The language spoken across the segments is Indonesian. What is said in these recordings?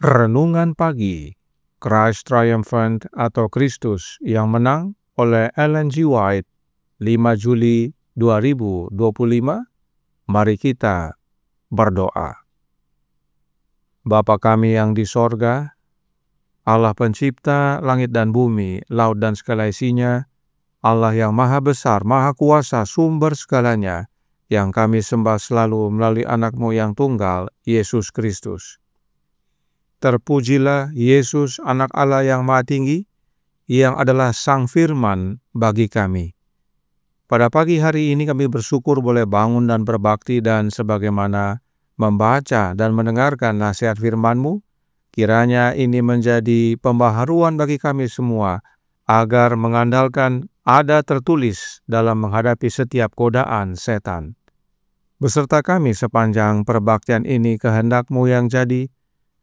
Renungan Pagi, Christ Triumphant atau Kristus yang Menang oleh Ellen G. White, 5 Juli 2025. Mari kita berdoa. Bapa kami yang di sorga, Allah pencipta langit dan bumi, laut dan segala isinya, Allah yang maha besar, maha kuasa, sumber segalanya, yang kami sembah selalu melalui anak-Mu yang tunggal, Yesus Kristus. Terpujilah Yesus, anak Allah yang maha tinggi, yang adalah Sang Firman bagi kami. Pada pagi hari ini kami bersyukur boleh bangun dan berbakti, dan sebagaimana membaca dan mendengarkan nasihat firman-Mu, kiranya ini menjadi pembaharuan bagi kami semua, agar mengandalkan ada tertulis dalam menghadapi setiap godaan setan. Beserta kami sepanjang perbaktian ini, kehendak-Mu yang jadi.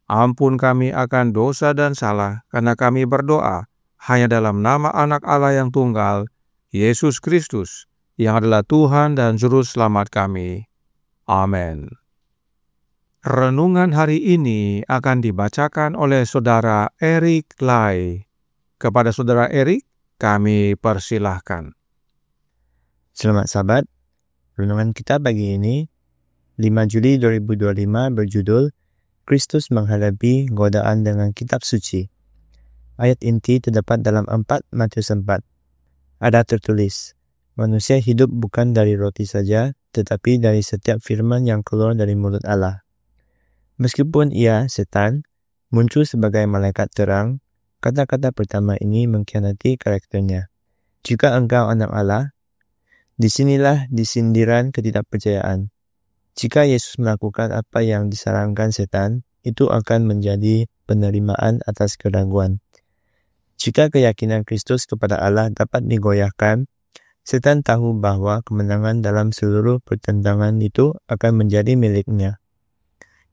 Ampun kami akan dosa dan salah, karena kami berdoa hanya dalam nama Anak Allah yang tunggal, Yesus Kristus, yang adalah Tuhan dan Juru Selamat kami. Amin. Renungan hari ini akan dibacakan oleh Saudara Eric Lai. Kepada Saudara Eric, kami persilahkan. Selamat sahabat, renungan kita pagi ini, 5 Juli 2025 berjudul Kristus menghadapi godaan dengan kitab suci. Ayat inti terdapat dalam 4 Matius 4. Ada tertulis, manusia hidup bukan dari roti saja, tetapi dari setiap firman yang keluar dari mulut Allah. Meskipun ia, setan, muncul sebagai malaikat terang, kata-kata pertama ini mengkhianati karakternya. Jika engkau anak Allah, disinilah disindiran ketidakpercayaan. Jika Yesus melakukan apa yang disarankan setan, itu akan menjadi penerimaan atas keraguan. Jika keyakinan Kristus kepada Allah dapat digoyahkan, setan tahu bahwa kemenangan dalam seluruh pertentangan itu akan menjadi miliknya.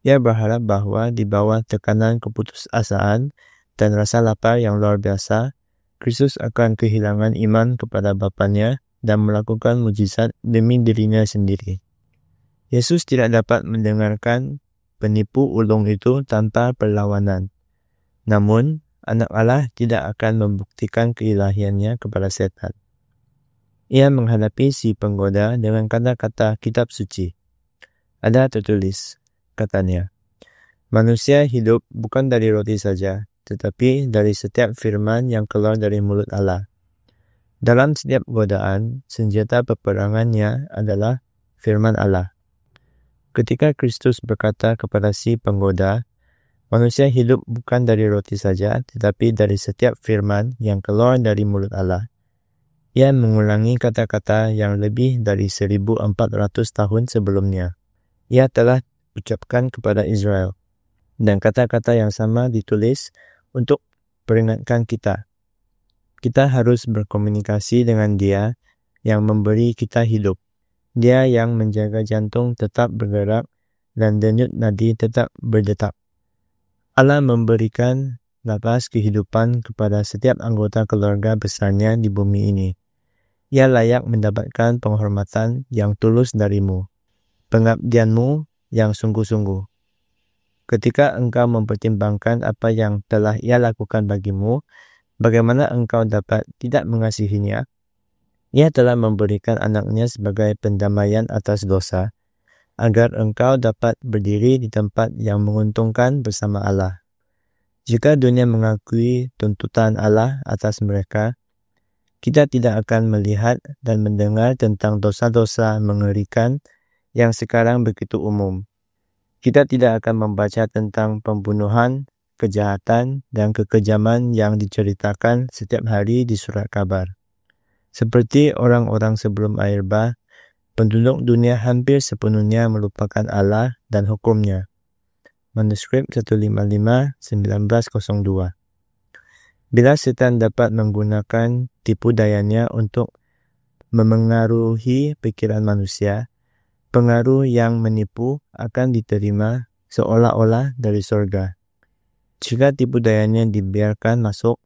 Ia berharap bahwa di bawah tekanan keputusasaan dan rasa lapar yang luar biasa, Kristus akan kehilangan iman kepada Bapanya dan melakukan mujizat demi dirinya sendiri. Yesus tidak dapat mendengarkan penipu ulung itu tanpa perlawanan. Namun, anak Allah tidak akan membuktikan keilahiannya kepada setan. Ia menghadapi si penggoda dengan kata-kata kitab suci. Ada tertulis, katanya, manusia hidup bukan dari roti saja, tetapi dari setiap firman yang keluar dari mulut Allah. Dalam setiap godaan, senjata peperangannya adalah firman Allah. Ketika Kristus berkata kepada si penggoda, manusia hidup bukan dari roti saja, tetapi dari setiap firman yang keluar dari mulut Allah. Ia mengulangi kata-kata yang lebih dari 1400 tahun sebelumnya. Ia telah ucapkan kepada Israel. Dan kata-kata yang sama ditulis untuk peringatkan kita. Kita harus berkomunikasi dengan Dia yang memberi kita hidup. Dia yang menjaga jantung tetap bergerak dan denyut nadi tetap berdetak. Allah memberikan nafas kehidupan kepada setiap anggota keluarga besarnya di bumi ini. ia layak mendapatkan penghormatan yang tulus darimu, pengabdianmu yang sungguh-sungguh. Ketika engkau mempertimbangkan apa yang telah ia lakukan bagimu, bagaimana engkau dapat tidak mengasihinya? Ia telah memberikan anaknya sebagai pendamaian atas dosa, agar engkau dapat berdiri di tempat yang menguntungkan bersama Allah. Jika dunia mengakui tuntutan Allah atas mereka, kita tidak akan melihat dan mendengar tentang dosa-dosa mengerikan yang sekarang begitu umum. Kita tidak akan membaca tentang pembunuhan, kejahatan, dan kekejaman yang diceritakan setiap hari di surat kabar. Seperti orang-orang sebelum air bah, penduduk dunia hampir sepenuhnya melupakan Allah dan hukumnya. Manuskrip 155-1902. Bila setan dapat menggunakan tipu dayanya untuk memengaruhi pikiran manusia, pengaruh yang menipu akan diterima seolah-olah dari surga. Jika tipu dayanya dibiarkan masuk,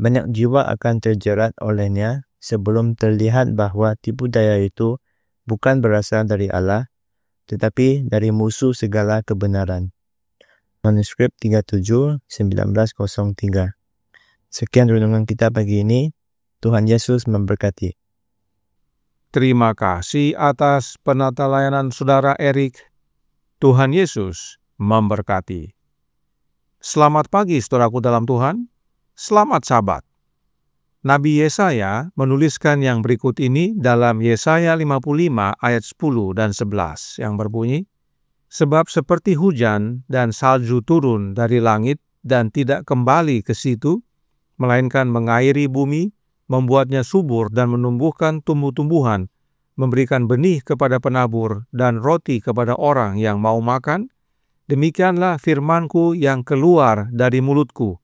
banyak jiwa akan terjerat olehnya sebelum terlihat bahwa tipu daya itu bukan berasal dari Allah, tetapi dari musuh segala kebenaran. Manuskrip 37-1903. Sekian renungan kita pagi ini. Tuhan Yesus memberkati. Terima kasih atas penata layanan Saudara Erik. Tuhan Yesus memberkati. Selamat pagi saudaraku dalam Tuhan. Selamat Sabat. Nabi Yesaya menuliskan yang berikut ini dalam Yesaya 55 ayat 10 dan 11 yang berbunyi, "Sebab seperti hujan dan salju turun dari langit dan tidak kembali ke situ, melainkan mengairi bumi, membuatnya subur dan menumbuhkan tumbuh-tumbuhan, memberikan benih kepada penabur dan roti kepada orang yang mau makan, demikianlah firmanku yang keluar dari mulutku.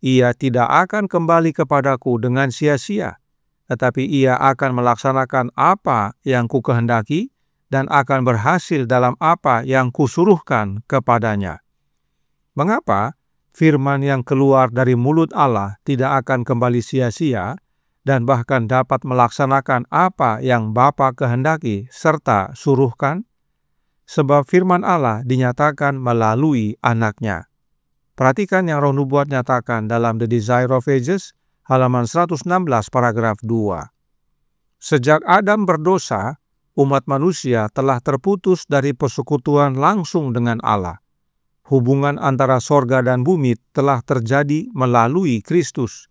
Ia tidak akan kembali kepadaku dengan sia-sia, tetapi ia akan melaksanakan apa yang kukehendaki dan akan berhasil dalam apa yang kusuruhkan kepadanya." Mengapa firman yang keluar dari mulut Allah tidak akan kembali sia-sia dan bahkan dapat melaksanakan apa yang Bapa kehendaki serta suruhkan? Sebab firman Allah dinyatakan melalui anaknya. Perhatikan yang Roh Nubuat nyatakan dalam The Desire of Ages, halaman 116 paragraf 2. Sejak Adam berdosa, umat manusia telah terputus dari persekutuan langsung dengan Allah. Hubungan antara sorga dan bumi telah terjadi melalui Kristus.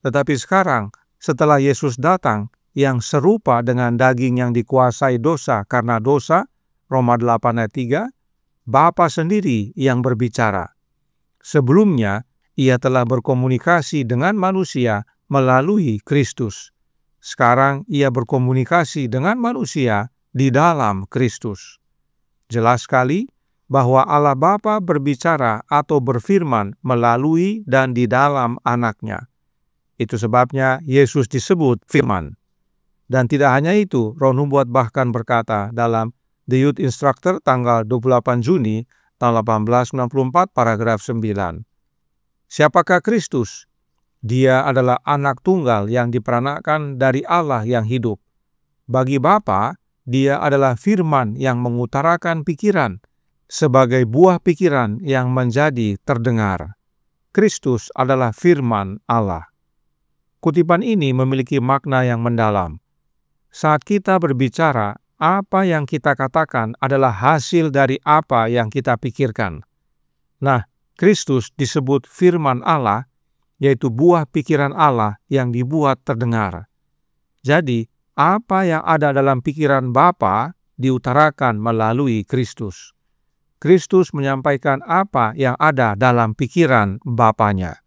Tetapi sekarang, setelah Yesus datang, yang serupa dengan daging yang dikuasai dosa karena dosa, Roma 8 ayat 3, Bapa sendiri yang berbicara. Sebelumnya, ia telah berkomunikasi dengan manusia melalui Kristus. Sekarang ia berkomunikasi dengan manusia di dalam Kristus. Jelas sekali bahwa Allah Bapa berbicara atau berfirman melalui dan di dalam anaknya. Itu sebabnya Yesus disebut firman. Dan tidak hanya itu, Roh Nubuat bahkan berkata dalam The Youth Instructor tanggal 28 Juni tahun 1894 paragraf 9. Siapakah Kristus? Dia adalah anak tunggal yang diperanakan dari Allah yang hidup. Bagi Bapa, dia adalah firman yang mengutarakan pikiran sebagai buah pikiran yang menjadi terdengar. Kristus adalah firman Allah. Kutipan ini memiliki makna yang mendalam. Saat kita berbicara, apa yang kita katakan adalah hasil dari apa yang kita pikirkan. Nah, Kristus disebut firman Allah, yaitu buah pikiran Allah yang dibuat terdengar. Jadi, apa yang ada dalam pikiran Bapa diutarakan melalui Kristus. Kristus menyampaikan apa yang ada dalam pikiran Bapanya.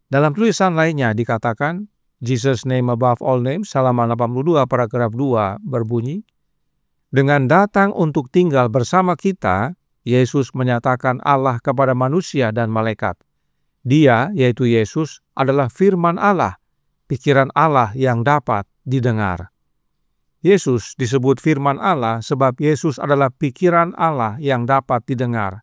Dalam tulisan lainnya dikatakan, Jesus name above all names, halaman 82 paragraf 2 berbunyi, dengan datang untuk tinggal bersama kita, Yesus menyatakan Allah kepada manusia dan malaikat. Dia, yaitu Yesus, adalah firman Allah, pikiran Allah yang dapat didengar. Yesus disebut firman Allah sebab Yesus adalah pikiran Allah yang dapat didengar.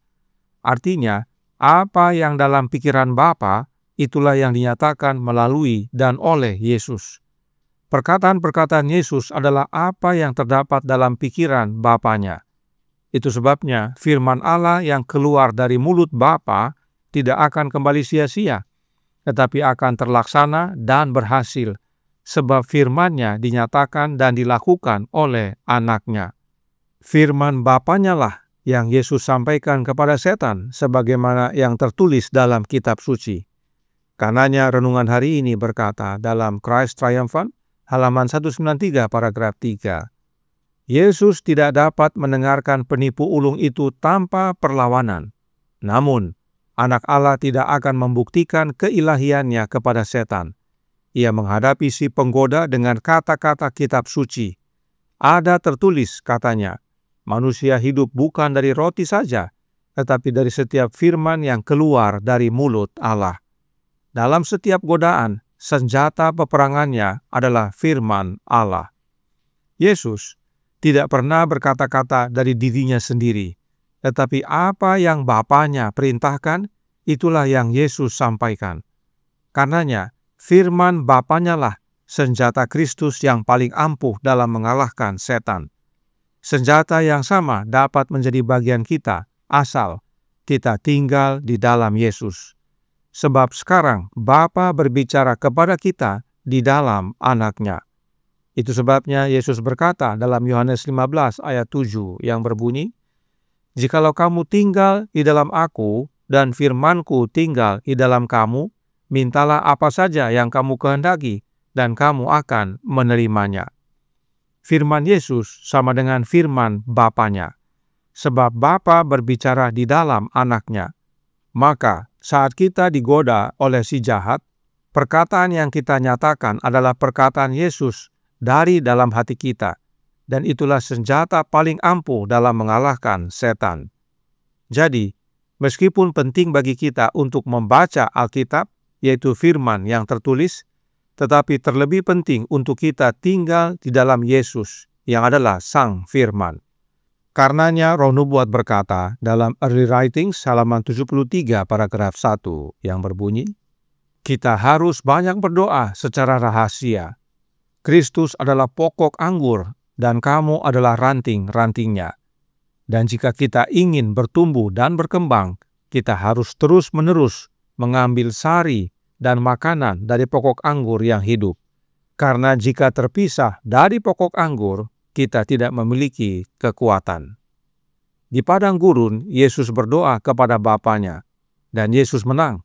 Artinya, apa yang dalam pikiran Bapa, itulah yang dinyatakan melalui dan oleh Yesus. Perkataan-perkataan Yesus adalah apa yang terdapat dalam pikiran Bapanya. Itu sebabnya firman Allah yang keluar dari mulut Bapa tidak akan kembali sia-sia, tetapi akan terlaksana dan berhasil, sebab firman-Nya dinyatakan dan dilakukan oleh Anak-Nya. Firman Bapanya lah yang Yesus sampaikan kepada setan, sebagaimana yang tertulis dalam kitab suci. Karenanya renungan hari ini berkata dalam Christ Triumphant, halaman 193 paragraf 3. Yesus tidak dapat mendengarkan penipu ulung itu tanpa perlawanan. Namun, Anak Allah tidak akan membuktikan keilahiannya kepada setan. Ia menghadapi si penggoda dengan kata-kata kitab suci. Ada tertulis, katanya, manusia hidup bukan dari roti saja, tetapi dari setiap firman yang keluar dari mulut Allah. Dalam setiap godaan, senjata peperangannya adalah firman Allah. Yesus tidak pernah berkata-kata dari dirinya sendiri, tetapi apa yang Bapanya perintahkan, itulah yang Yesus sampaikan. Karenanya, firman Bapanya lah senjata Kristus yang paling ampuh dalam mengalahkan setan. Senjata yang sama dapat menjadi bagian kita, asal kita tinggal di dalam Yesus. Sebab sekarang Bapa berbicara kepada kita di dalam Anak-Nya. Itu sebabnya Yesus berkata dalam Yohanes 15 ayat 7 yang berbunyi, "Jikalau kamu tinggal di dalam Aku dan firman-Ku tinggal di dalam kamu, mintalah apa saja yang kamu kehendaki dan kamu akan menerimanya." Firman Yesus sama dengan firman Bapanya. Sebab Bapa berbicara di dalam Anak-Nya. Maka saat kita digoda oleh si jahat, perkataan yang kita nyatakan adalah perkataan Yesus dari dalam hati kita, dan itulah senjata paling ampuh dalam mengalahkan setan. Jadi, meskipun penting bagi kita untuk membaca Alkitab, yaitu firman yang tertulis, tetapi terlebih penting untuk kita tinggal di dalam Yesus, yang adalah Sang Firman. Karenanya Roh Nubuat berkata dalam Early Writings halaman 73 paragraf 1 yang berbunyi, kita harus banyak berdoa secara rahasia. Kristus adalah pokok anggur dan kamu adalah ranting-rantingnya. Dan jika kita ingin bertumbuh dan berkembang, kita harus terus-menerus mengambil sari dan makanan dari pokok anggur yang hidup. Karena jika terpisah dari pokok anggur, kita tidak memiliki kekuatan. Di padang gurun, Yesus berdoa kepada Bapanya, dan Yesus menang.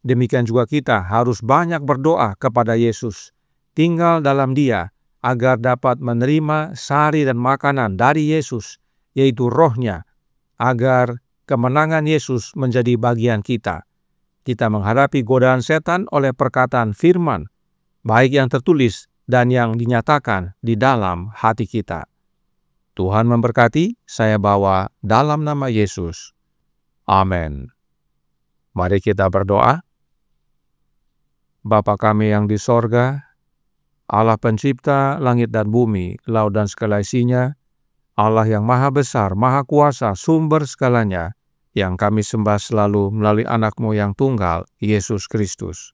Demikian juga kita harus banyak berdoa kepada Yesus, tinggal dalam Dia, agar dapat menerima sari dan makanan dari Yesus, yaitu Roh-Nya, agar kemenangan Yesus menjadi bagian kita. Kita menghadapi godaan setan oleh perkataan firman, baik yang tertulis dan yang dinyatakan di dalam hati kita. Tuhan memberkati, saya bawa dalam nama Yesus. Amin. Mari kita berdoa. Bapa kami yang di sorga, Allah pencipta langit dan bumi, laut dan segala isinya, Allah yang maha besar, maha kuasa, sumber segalanya, yang kami sembah selalu melalui anak-Mu yang tunggal, Yesus Kristus.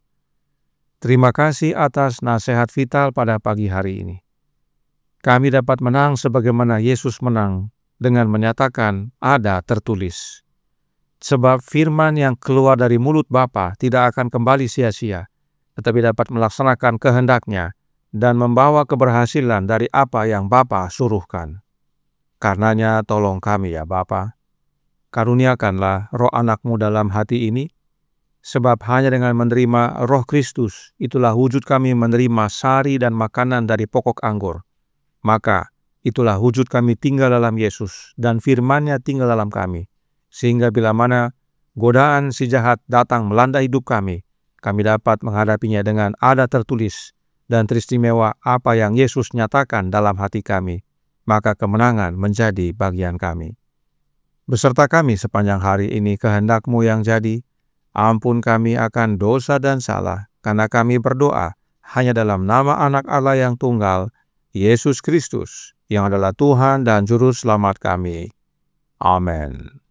Terima kasih atas nasihat vital pada pagi hari ini. Kami dapat menang sebagaimana Yesus menang dengan menyatakan ada tertulis. Sebab firman yang keluar dari mulut Bapa tidak akan kembali sia-sia, tetapi dapat melaksanakan kehendak-Nya dan membawa keberhasilan dari apa yang Bapa suruhkan. Karenanya tolong kami ya Bapa, karuniakanlah roh anak-Mu dalam hati ini, sebab hanya dengan menerima Roh Kristus, itulah wujud kami menerima sari dan makanan dari pokok anggur. Maka itulah wujud kami tinggal dalam Yesus, dan firman-Nya tinggal dalam kami. Sehingga bila mana godaan si jahat datang melanda hidup kami dapat menghadapinya dengan ada tertulis dan teristimewa apa yang Yesus nyatakan dalam hati kami. Maka kemenangan menjadi bagian kami. Beserta kami sepanjang hari ini kehendak-Mu yang jadi. Ampun kami akan dosa dan salah, karena kami berdoa hanya dalam nama Anak Allah yang tunggal, Yesus Kristus, yang adalah Tuhan dan Juru Selamat kami. Amin.